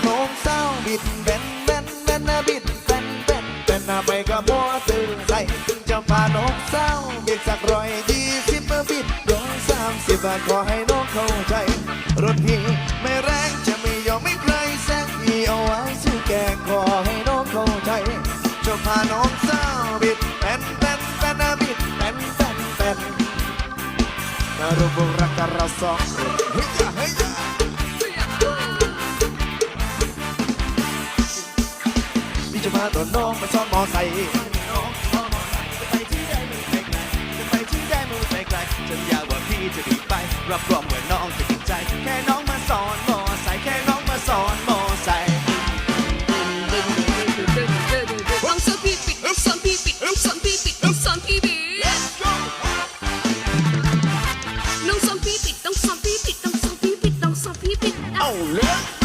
น้องสาวบิดแบนแบนแบนบิดแบนแบนแบนไปกับมัวตื่นใจจะพาน้องสาวบิดสัก120บิด130ขอให้น้องเข้าใจรถพี่ไม่แรงจะไม่ยอมไม่ใครแซงพี่เอาไว้สู้แกขอให้น้องเข้าใจจะพาน้องสาวบิดแบนแบนแบนบิดแบนแบนแบนรูปรักกันเราสองเฮ้ยเฮ้ยพี่จะพาตัวน้องไปซ้อนมอไซค์ไปที่ได้ไม่ไกลไปที่ได้ไม่ไกลฉันอยากว่าพี่จะดีไปรับรองว่าน้องจะดีใจแค่น้องมาสอนมอไซค์แค่น้องมาสอนมอไซค์ต้องสอนพี่ปิดต้องสอนพี่ปิดต้องสอนพี่ปิดต้องสอนพี่ปิดน้องสอนพี่ปิดต้องสอนพี่ปิดต้องสอนพี่ปิดต้องสอนพี่ปิดเอาเลย